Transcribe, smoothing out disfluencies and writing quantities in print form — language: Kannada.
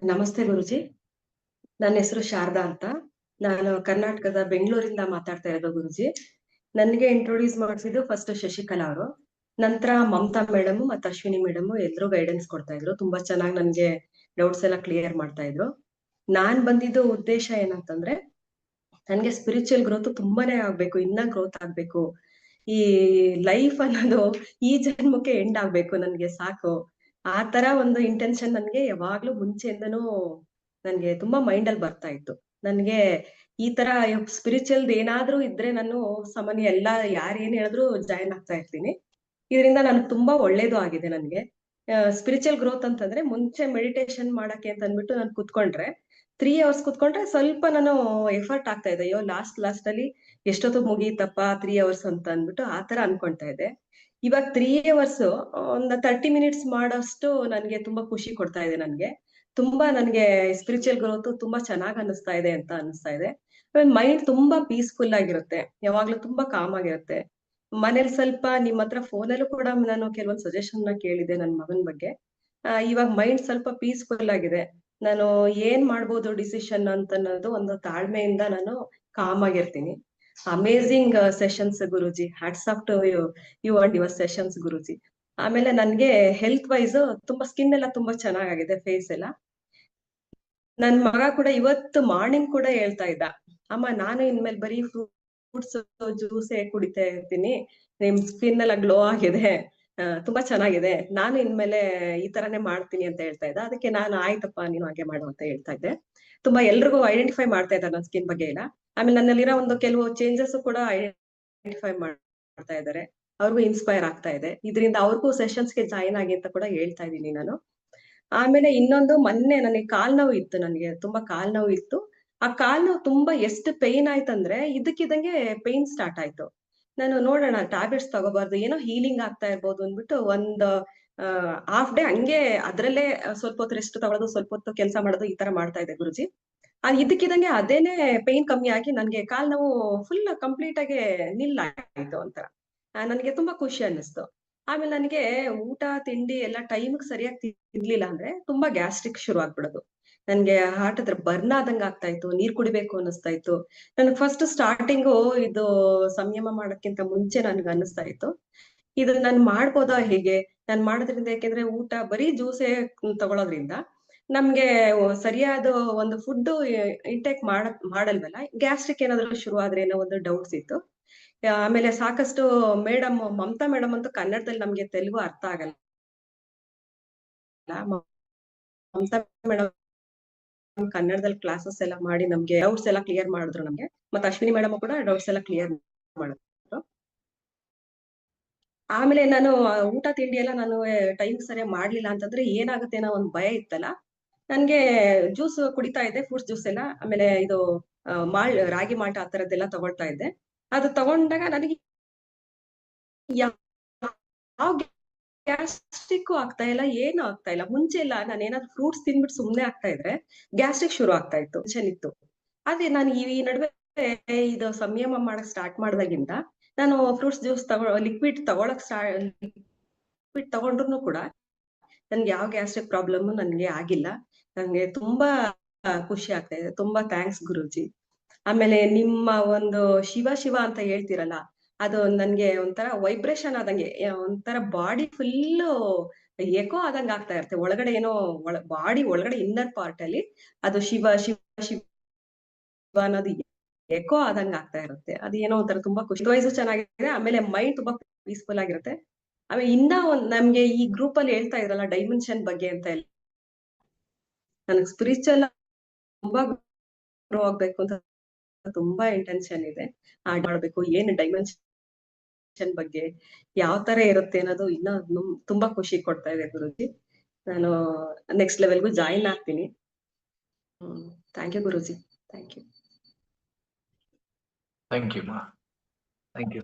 ನಮಸ್ತೆ ಗುರುಜಿ. ನನ್ನ ಹೆಸರು ಶಾರದಾ ಅಂತ. ನಾನು ಕರ್ನಾಟಕದ ಬೆಂಗಳೂರಿಂದ ಮಾತಾಡ್ತಾ ಇರೋದು ಗುರುಜಿ. ನನ್ಗೆ ಇಂಟ್ರೊಡ್ಯೂಸ್ ಮಾಡಿಸಿದ್ದು ಫಸ್ಟ್ ಶಶಿಕಲಾ ಅವರು, ನಂತರ ಮಮತಾ ಮೇಡಮ್ ಮತ್ತೆ ಅಶ್ವಿನಿ ಮೇಡಮ್ ಎಲ್ರು ಗೈಡೆನ್ಸ್ ಕೊಡ್ತಾ ಇದ್ರು. ತುಂಬಾ ಚೆನ್ನಾಗಿ ನನ್ಗೆ ಡೌಟ್ಸ್ ಎಲ್ಲ ಕ್ಲಿಯರ್ ಮಾಡ್ತಾ ಇದ್ರು. ನಾನ್ ಬಂದಿದ್ದು ಉದ್ದೇಶ ಏನಂತಂದ್ರೆ, ನನ್ಗೆ ಸ್ಪಿರಿಚುವಲ್ ಗ್ರೋತ್ ತುಂಬಾನೇ ಆಗ್ಬೇಕು, ಇನ್ನ ಗ್ರೋತ್ ಆಗ್ಬೇಕು. ಈ ಲೈಫ್ ಅನ್ನೋದು ಈ ಜನ್ಮಕ್ಕೆ ಎಂಡ್ ಆಗ್ಬೇಕು, ನನ್ಗೆ ಸಾಕು. ಆ ತರ ಒಂದು ಇಂಟೆನ್ಷನ್ ನನ್ಗೆ ಯಾವಾಗ್ಲೂ ಮುಂಚೆಯಿಂದನೂ ನನ್ಗೆ ತುಂಬಾ ಮೈಂಡ್ ಅಲ್ಲಿ ಬರ್ತಾ ಇತ್ತು. ನನ್ಗೆ ಈ ತರ ಸ್ಪಿರಿಚುವಲ್ ಏನಾದ್ರೂ ಇದ್ರೆ ನಾನು ಸಾಮಾನ್ಯ ಎಲ್ಲಾ ಯಾರು ಏನ್ ಹೇಳಿದ್ರು ಜಾಯಿನ್ ಆಗ್ತಾ ಇರ್ತೀನಿ. ಇದರಿಂದ ನನ್ಗೆ ತುಂಬಾ ಒಳ್ಳೇದು ಆಗಿದೆ. ನನ್ಗೆ ಸ್ಪಿರಿಚುವಲ್ ಗ್ರೋತ್ ಅಂತಂದ್ರೆ, ಮುಂಚೆ ಮೆಡಿಟೇಷನ್ ಮಾಡಕ್ಕೆ ಅಂತ ಅಂದ್ಬಿಟ್ಟು ನಾನು ಕುತ್ಕೊಂಡ್ರೆ 3 hours ಕುತ್ಕೊಂಡ್ರೆ ಸ್ವಲ್ಪ ನಾನು ಎಫರ್ಟ್ ಆಗ್ತಾ ಇದೆ. ಅಯ್ಯೋ ಲಾಸ್ಟ್ ಅಲ್ಲಿ ಎಷ್ಟೊತ್ತು ಮುಗೀತಪ್ಪ 3 hours ಅಂತ ಅಂದ್ಬಿಟ್ಟು ಆ ತರ ಅನ್ಕೊಂತಾ ಇದೆ. ಇವಾಗ 3 hours ಒಂದು 30 minutes ಮಾಡೋಷ್ಟು ನನ್ಗೆ ತುಂಬಾ ಖುಷಿ ಕೊಡ್ತಾ ಇದೆ. ನನ್ಗೆ ಸ್ಪಿರಿಚುವಲ್ ಗ್ರೋತ್ ತುಂಬಾ ಚೆನ್ನಾಗ್ ಅನಿಸ್ತಾ ಇದೆ ಅಂತ ಅನಿಸ್ತಾ ಇದೆ. ಮೈಂಡ್ ತುಂಬಾ ಪೀಸ್ಫುಲ್ ಆಗಿರುತ್ತೆ, ಯಾವಾಗ್ಲೂ ತುಂಬಾ ಕಾಮ್ ಆಗಿರುತ್ತೆ. ಮನೇಲಿ ಸ್ವಲ್ಪ ನಿಮ್ ಹತ್ರ ಫೋನಲ್ಲೂ ಕೂಡ ನಾನು ಕೆಲವೊಂದು ಸಜೆಷನ್ ನ ಕೇಳಿದೆ ನನ್ ಮಗನ್ ಬಗ್ಗೆ. ಇವಾಗ ಮೈಂಡ್ ಸ್ವಲ್ಪ ಪೀಸ್ಫುಲ್ ಆಗಿದೆ. ನಾನು ಏನ್ ಮಾಡ್ಬೋದು ಡಿಸಿಷನ್ ಅಂತ ಅನ್ನೋದು ಒಂದು ತಾಳ್ಮೆಯಿಂದ ನಾನು ಕಾಮ್ ಆಗಿರ್ತೀನಿ. Amazing sessions Guruji, hats off to you and your sessions Guruji. ಆಮೇಲೆ ನನ್ಗೆ ಹೆಲ್ತ್ ವೈಸ್ ತುಂಬಾ ಸ್ಕಿನ್ ಎಲ್ಲ ತುಂಬಾ ಚೆನ್ನಾಗಿದೆ, ಫೇಸ್ ಎಲ್ಲ. ನನ್ ಮಗ ಕೂಡ ಇವತ್ತು ಮಾರ್ನಿಂಗ್ ಕೂಡ ಹೇಳ್ತಾ ಇದ್ದ, ಅಮ್ಮ ನಾನು ಇನ್ಮೇಲೆ ಬರೀ ಫ್ರೂಟ್ಸ್ ಜ್ಯೂಸೇ ಕುಡಿತಾ ಇರ್ತೀನಿ, ನಿಮ್ ಸ್ಕಿನ್ ಎಲ್ಲ ಗ್ಲೋ ಆಗಿದೆ, ತುಂಬಾ ಚೆನ್ನಾಗಿದೆ, ನಾನು ಇನ್ಮೇಲೆ ಈ ತರಾನೇ ಮಾಡ್ತೀನಿ ಅಂತ ಹೇಳ್ತಾ ಇದ್ದ. ಅದಕ್ಕೆ ನಾನು ಆಯ್ತಪ್ಪ ನೀನು ಹಾಗೆ ಮಾಡು ಅಂತ ಹೇಳ್ತಾ ಇದ್ದೆ. ತುಂಬಾ ಎಲ್ರಿಗೂ ಐಡೆಂಟಿಫೈ ಮಾಡ್ತಾ ಇದ್ದಾರೆ ನನ್ನ ಸ್ಕಿನ್ ಬಗ್ಗೆ ಎಲ್ಲ. ಆಮೇಲೆ ನನ್ನಲ್ಲಿರೋ ಒಂದು ಕೆಲವು ಚೇಂಜಸ್ ಕೂಡ ಐಡೆಂಟಿಫೈ ಮಾಡ್ತಾ ಇದ್ದಾರೆ. ಅವ್ರಿಗೂ ಇನ್ಸ್ಪೈರ್ ಆಗ್ತಾ ಇದೆ. ಇದರಿಂದ ಅವ್ರಿಗೂ ಸೆಷನ್ಸ್ಗೆ ಜಾಯಿನ್ ಆಗಿ ಅಂತ ಕೂಡ ಹೇಳ್ತಾ ಇದ್ದೀನಿ ನಾನು. ಆಮೇಲೆ ಇನ್ನೊಂದು, ಮೊನ್ನೆ ನನಗೆ ಕಾಲ್ ನೋವು ಇತ್ತು, ನನಗೆ ತುಂಬಾ ಕಾಲ್ ನೋವು ಇತ್ತು. ಆ ಕಾಲ್ ನೋವು ತುಂಬಾ ಎಷ್ಟು ಪೇನ್ ಆಯ್ತಂದ್ರೆ, ಇದಕ್ಕಿದಂಗೆ ಪೇನ್ ಸ್ಟಾರ್ಟ್ ಆಯ್ತು. ನಾನು ನೋಡೋಣ ಟ್ಯಾಬ್ಲೆಟ್ಸ್ ತಗೋಬಾರ್ದು, ಏನೋ ಹೀಲಿಂಗ್ ಆಗ್ತಾ ಇರ್ಬೋದು ಅಂದ್ಬಿಟ್ಟು ಒಂದು ಹಾಫ್ ಡೇ ಹಂಗೆ ಅದ್ರಲ್ಲೇ ಸ್ವಲ್ಪ ಹೊತ್ತು ರೆಸ್ಟ್ ತಗೊಳ್ಳೋದು, ಸ್ವಲ್ಪ ಹೊತ್ತು ಕೆಲಸ ಮಾಡೋದು, ಈ ತರ ಮಾಡ್ತಾ ಇದೆ ಗುರುಜಿ. ಇದಕ್ಕಿದಂಗೆ ಅದೇನೆ ಪೇನ್ ಕಮ್ಮಿ ಆಗಿ ನನ್ಗೆ ಕಾಲ್ ನೋವು ಫುಲ್ ಕಂಪ್ಲೀಟ್ ಆಗಿ ನಿಲ್ ಆಯ್ತು ಒಂಥರ. ನನ್ಗೆ ತುಂಬಾ ಖುಷಿ ಅನ್ನಿಸ್ತು. ಆಮೇಲೆ ನನಗೆ ಊಟ ತಿಂಡಿ ಎಲ್ಲ ಟೈಮ್ಗೆ ಸರಿಯಾಗಿ ತಿನ್ಲಿಲ್ಲ ಅಂದ್ರೆ ತುಂಬಾ ಗ್ಯಾಸ್ಟ್ರಿಕ್ ಶುರು ಆಗ್ಬಿಡೋದು. ನನ್ಗೆ ಹಾರ್ಟ್ ಹತ್ರ ಬರ್ನ್ ಆದಂಗ ಆಗ್ತಾ ಇತ್ತು, ನೀರ್ ಕುಡಿಬೇಕು ಅನ್ನಿಸ್ತಾ ಇತ್ತು. ನನ್ಗೆ ಫಸ್ಟ್ ಸ್ಟಾರ್ಟಿಂಗು ಇದು ಸಂಯಮ ಮಾಡೋಕ್ಕಿಂತ ಮುಂಚೆ ನನ್ಗೆ ಅನ್ನಿಸ್ತಾ ಇತ್ತು, ಇದು ನಾನ್ ಮಾಡ್ಬೋದಾ ಹೇಗೆ, ನಾನ್ ಮಾಡೋದ್ರಿಂದ. ಯಾಕೆಂದ್ರೆ ಊಟ ಬರೀ ಜ್ಯೂಸೇ ತಗೊಳೋದ್ರಿಂದ ನಮ್ಗೆ ಸರಿಯಾದ ಒಂದು ಫುಡ್ ಇಂಟೇಕ್ ಮಾಡಲ್ವಲ್ಲ, ಗ್ಯಾಸ್ಟ್ರಿಕ್ ಏನಾದ್ರು ಶುರು ಆದ್ರೆ ಏನೋ ಒಂದು ಡೌಟ್ಸ್ ಇತ್ತು. ಆಮೇಲೆ ಸಾಕಷ್ಟು ಮೇಡಮ್, ಮಮತಾ ಮೇಡಮ್ ಅಂತೂ ಕನ್ನಡದಲ್ಲಿ ನಮ್ಗೆ ತೆಲುಗು ಅರ್ಥ ಆಗಲ್ಲ. ಮಮತಾ ಮೇಡಮ್ ಕನ್ನಡದಲ್ಲಿ ಕ್ಲಾಸಸ್ ಎಲ್ಲ ಮಾಡಿ ನಮ್ಗೆ ಡೌಟ್ಸ್ ಎಲ್ಲ ಕ್ಲಿಯರ್ ಮಾಡಿದ್ರು ನಮ್ಗೆ. ಮತ್ತೆ ಅಶ್ವಿನಿ ಮೇಡಮ್ ಕೂಡ ಡೌಟ್ಸ್ ಎಲ್ಲ ಕ್ಲಿಯರ್ ಮಾಡಿದ್ರು. ಆಮೇಲೆ ನಾನು ಊಟ ತಿಂಡಿ ಎಲ್ಲ ನಾನು ಟೈಮ್ ಸರಿಯಾಗಿ ಮಾಡ್ಲಿಲ್ಲ ಅಂತಂದ್ರೆ ಏನಾಗುತ್ತೆ ಅನ್ನೋ ಒಂದು ಭಯ ಇತ್ತಲ್ಲ. ನನ್ಗೆ ಜ್ಯೂಸ್ ಕುಡಿತಾ ಇದ್ದೆ, ಫ್ರೂಟ್ಸ್ ಜ್ಯೂಸ್ ಎಲ್ಲ. ಆಮೇಲೆ ಇದು ರಾಗಿ ಮಾಲ್ಟ್ ಆ ತರದ್ದೆಲ್ಲ ತಗೊಳ್ತಾ ಇದ್ದೆ. ಅದು ತಗೊಂಡಾಗ ನನಗೆ ಯಾವ ಗ್ಯಾಸ್ಟ್ರಿಕ್ ಆಗ್ತಾ ಇಲ್ಲ, ಏನು ಆಗ್ತಾ ಇಲ್ಲ. ಮುಂಚೆ ಎಲ್ಲ ನಾನು ಏನಾದ್ರು ಫ್ರೂಟ್ಸ್ ತಿನ್ಬಿಟ್ಟು ಸುಮ್ನೆ ಆಗ್ತಾ ಇದ್ರೆ ಗ್ಯಾಸ್ಟ್ರಿಕ್ ಶುರು ಆಗ್ತಾ ಇತ್ತು, ಇತ್ತು. ಅದೇ ನಾನು ಈ ನಡುವೆ ಇದು ಸಂಯಮ ಮಾಡಕ್ ಸ್ಟಾರ್ಟ್ ಮಾಡ್ದಾಗಿಂದ ನಾನು ಫ್ರೂಟ್ಸ್ ಜ್ಯೂಸ್ ಲಿಕ್ವಿಡ್ ತಗೊಂಡ್ರು ಕೂಡ ನನ್ಗೆ ಯಾವ ಗ್ಯಾಸ್ಟ್ರಿಕ್ ಪ್ರಾಬ್ಲಮ್ ನನ್ಗೆ ಆಗಿಲ್ಲ. ನನ್ಗೆ ತುಂಬಾ ಖುಷಿ ಆಗ್ತಾ ಇದೆ. ತುಂಬಾ ಥ್ಯಾಂಕ್ಸ್ ಗುರೂಜಿ. ಆಮೇಲೆ ನಿಮ್ಮ ಒಂದು ಶಿವ ಶಿವ ಅಂತ ಹೇಳ್ತಿರಲ್ಲ, ಅದು ನನ್ಗೆ ಒಂಥರ ವೈಬ್ರೇಷನ್ ಆದಂಗೆ, ಒಂಥರ ಬಾಡಿ ಫುಲ್ ಎಕೋ ಆದಂಗ ಆಗ್ತಾ ಇರುತ್ತೆ. ಒಳಗಡೆ ಏನೋ ಬಾಡಿ ಒಳಗಡೆ ಇನ್ನರ್ ಪಾರ್ಟ್ ಅಲ್ಲಿ ಅದು ಶಿವ ಶಿವ ಶಿವ ಅನ್ನೋದು ಎಕೋ ಆದಂಗ ಆಗ್ತಾ ಇರುತ್ತೆ. ಅದು ಏನೋ ಒಂಥರ ತುಂಬಾ ಖುಷಿ. ವಯಸ್ಸು ಚೆನ್ನಾಗಿದೆ, ಆಮೇಲೆ ಮೈಂಡ್ ತುಂಬಾ ಪೀಸ್ಫುಲ್ ಆಗಿರುತ್ತೆ. ಆಮೇಲೆ ಇನ್ನ ನಮ್ಗೆ ಈ ಗ್ರೂಪ್ ಅಲ್ಲಿ ಹೇಳ್ತಾ ಇದ್ರಲ್ಲ ಡೈಮೆನ್ಷನ್ ಬಗ್ಗೆ ಅಂತ ಎಲ್ಲ, ನನಗೆ ಸ್ಪಿರಿಚುವಲ್ ತುಂಬಾ ಗ್ರೋ ಆಗ್ಬೇಕು ಅಂತ ತುಂಬಾ ಇಂಟೆನ್ಷನ್ ಇದೆ. ಮಾಡ್ಬೇಕು, ಏನ್ ಡೈಮೆನ್ಷನ್ ಬಗ್ಗೆ ಯಾವ ತರ ಇರುತ್ತೆ ಅನ್ನೋದು ಇನ್ನ ತುಂಬಾ ಖುಷಿ ಕೊಡ್ತಾ ಇದೆ ಗುರುಜಿ. ನಾನು ನೆಕ್ಸ್ಟ್ ಲೆವೆಲ್ಗೂ ಜಾಯಿನ್ ಆಗ್ತೀನಿ. ಥ್ಯಾಂಕ್ ಯು ಗುರುಜಿ. Thank you. Thank you, ma. Thank you.